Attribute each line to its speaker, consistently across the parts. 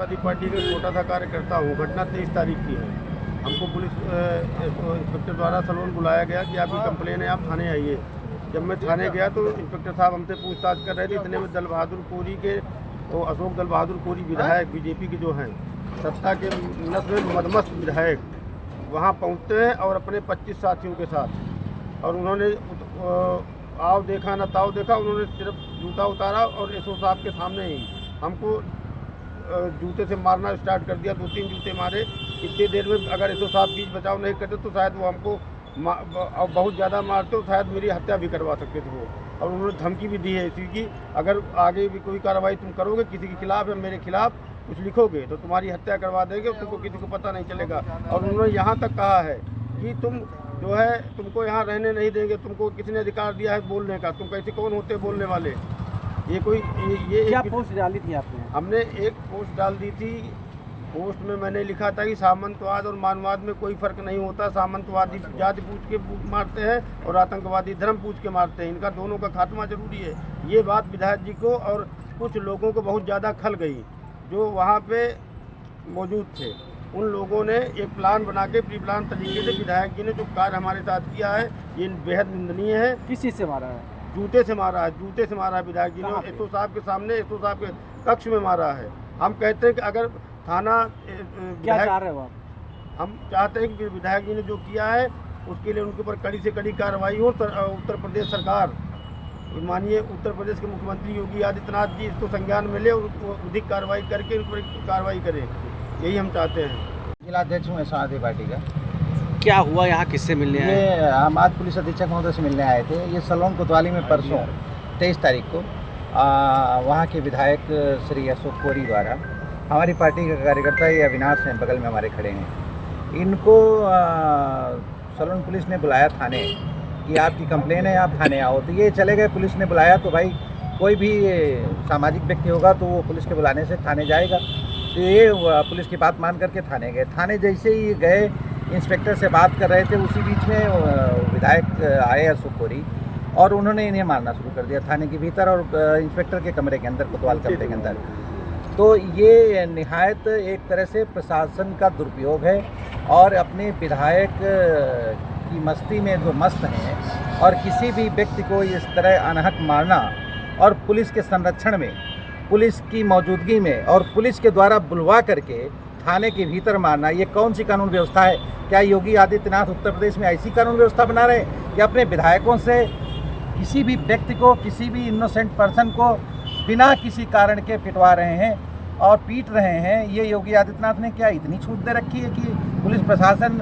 Speaker 1: Samajwadi party का छोटा सा कार्यकर्ता हूँ। घटना 23 तारीख की है। हमको पुलिस इंस्पेक्टर द्वारा सलोन बुलाया गया कि आपकी कंप्लेन है, आप थाने आइए। जब मैं थाने गया तो इंस्पेक्टर साहब हमसे पूछताछ कर रहे थे। इतने में दल बहादुर कोरी के अशोक दल बहादुर कोरी विधायक बीजेपी के जो हैं, सत्ता के नस में मदमस्त विधायक वहाँ पहुँचते हैं और अपने 25 साथियों के साथ, और उन्होंने आओ देखा न ताओ देखा, उन्होंने सिर्फ जूता उतारा और एसओ साहब के सामने ही हमको जूते से मारना स्टार्ट कर दिया। 2-3 जूते मारे। इतनी देर में अगर एसओ साहब बीच बचाव नहीं करते तो शायद वो हमको बहुत ज़्यादा मारते तो शायद मेरी हत्या भी करवा सकते थे वो। और उन्होंने धमकी भी दी है इसी की, अगर आगे भी कोई कार्रवाई तुम करोगे किसी के खिलाफ या मेरे खिलाफ कुछ लिखोगे तो तुम्हारी हत्या करवा देंगे और तुमको किसी को पता नहीं चलेगा। और उन्होंने यहाँ तक कहा है कि तुम जो है तुमको यहाँ रहने नहीं देंगे, तुमको किसने अधिकार दिया है बोलने का, तुम कैसे कौन होते बोलने वाले। ये कोई ये क्या पोस्ट डाली थी आपने? हमने एक पोस्ट डाल दी थी। पोस्ट में मैंने लिखा था कि सामंतवाद और मानववाद में कोई फ़र्क नहीं होता। सामंतवादी जाति पूछ के मारते हैं और आतंकवादी धर्म पूछ के मारते हैं। इनका दोनों का खात्मा जरूरी है। ये बात विधायक जी को और कुछ लोगों को बहुत ज़्यादा खल गई जो वहाँ पे मौजूद थे। उन लोगों ने एक प्लान बना के प्री प्लान तरीके से विधायक जी ने जो कार्य हमारे साथ किया है ये बेहद निंदनीय है। किस चीज़ से मारा है? जूते से मारा है। जूते से मारा है विधायक जी ने। एसओ साहब के सामने, एसओ साहब के कक्ष में मारा है। हम कहते हैं कि अगर थाना क्या चाह रहे हो आप? हम चाहते हैं कि विधायक जी ने जो किया है उसके लिए उनके ऊपर कड़ी से कड़ी कार्रवाई हो। उत्तर प्रदेश सरकार, माननीय उत्तर प्रदेश के मुख्यमंत्री योगी आदित्यनाथ जी इसको संज्ञान में ले और अधिक कार्रवाई करके उन पर कार्रवाई करें, यही हम चाहते हैं।
Speaker 2: जिलाध्यक्ष हूँ समाजवादी पार्टी का।
Speaker 3: क्या हुआ यहाँ, किससे मिलने आए?
Speaker 2: ये हम आज पुलिस अधीक्षक महोदय से मिलने आए थे। ये सलोन कोतवाली में परसों 23 तारीख को वहाँ के विधायक श्री अशोक कोरी द्वारा, हमारी पार्टी का कार्यकर्ता ये अविनाश हैं, बगल में हमारे खड़े हैं, इनको सलोन पुलिस ने बुलाया थाने कि आपकी कंप्लेन है, आप थाने आओ। तो ये चले गए। पुलिस ने बुलाया तो भाई कोई भी सामाजिक व्यक्ति होगा तो वो पुलिस के बुलाने से थाने जाएगा। तो ये पुलिस की बात मान करके थाने गए। थाने जैसे ही गए, इंस्पेक्टर से बात कर रहे थे, उसी बीच में विधायक आए अशोक कोरी और उन्होंने इन्हें मारना शुरू कर दिया थाने के भीतर और इंस्पेक्टर के कमरे के अंदर, कोतवाल कमरे के अंदर। तो ये निहायत एक तरह से प्रशासन का दुरुपयोग है और अपने विधायक की मस्ती में जो मस्त हैं और किसी भी व्यक्ति को इस तरह अनहक मारना और पुलिस के संरक्षण में, पुलिस की मौजूदगी में और पुलिस के द्वारा बुलवा करके थाने के भीतर मारना, ये कौन सी कानून व्यवस्था है? क्या योगी आदित्यनाथ उत्तर प्रदेश में ऐसी कानून व्यवस्था बना रहे हैं कि अपने विधायकों से किसी भी व्यक्ति को, किसी भी इनोसेंट पर्सन को बिना किसी कारण के पिटवा रहे हैं और पीट रहे हैं? ये योगी आदित्यनाथ ने क्या इतनी छूट दे रखी है कि पुलिस प्रशासन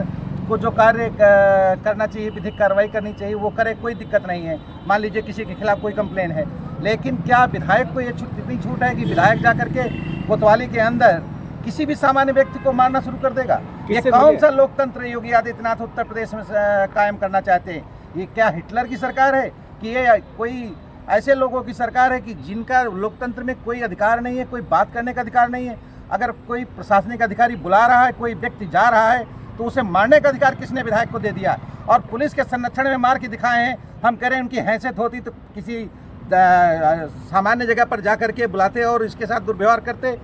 Speaker 2: को जो कार्य करना चाहिए, विधिक कार्रवाई करनी चाहिए, वो करे? कोई दिक्कत नहीं है। मान लीजिए किसी के खिलाफ कोई कंप्लेन है, लेकिन क्या विधायक को ये इतनी छूट है कि विधायक जा करके कोतवाली के अंदर किसी भी सामान्य व्यक्ति को मारना शुरू कर देगा? ये कौन सा लोकतंत्र योगी आदित्यनाथ उत्तर प्रदेश में कायम करना चाहते हैं? ये क्या हिटलर की सरकार है कि ये कोई ऐसे लोगों की सरकार है कि जिनका लोकतंत्र में कोई अधिकार नहीं है, कोई बात करने का अधिकार नहीं है? अगर कोई प्रशासनिक अधिकारी बुला रहा है, कोई व्यक्ति जा रहा है, तो उसे मारने का अधिकार किसने विधायक को दे दिया? और पुलिस के संरक्षण में मार के दिखाए हैं। हम कह रहे हैं उनकी हैसियत होती तो किसी सामान्य जगह पर जा करके बुलाते और इसके साथ दुर्व्यवहार करते।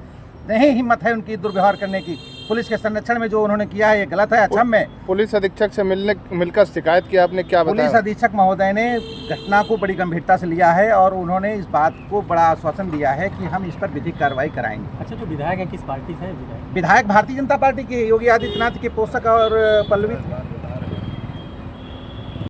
Speaker 2: नहीं हिम्मत है उनकी दुर्व्यवहार करने की। पुलिस के संरक्षण में जो उन्होंने किया है ये गलत है, अक्षम्य है।
Speaker 4: पुलिस अधीक्षक से मिलकर शिकायत की आपने, क्या बताया?
Speaker 2: पुलिस अधीक्षक महोदय ने घटना को बड़ी गंभीरता से लिया है और उन्होंने इस बात को बड़ा आश्वासन दिया है कि हम इस पर विधिक कार्रवाई कराएंगे।
Speaker 3: अच्छा, जो विधायक है किस पार्टी से है?
Speaker 2: विधायक भारतीय जनता पार्टी के योगी आदित्यनाथ के पोषक और पल्लवी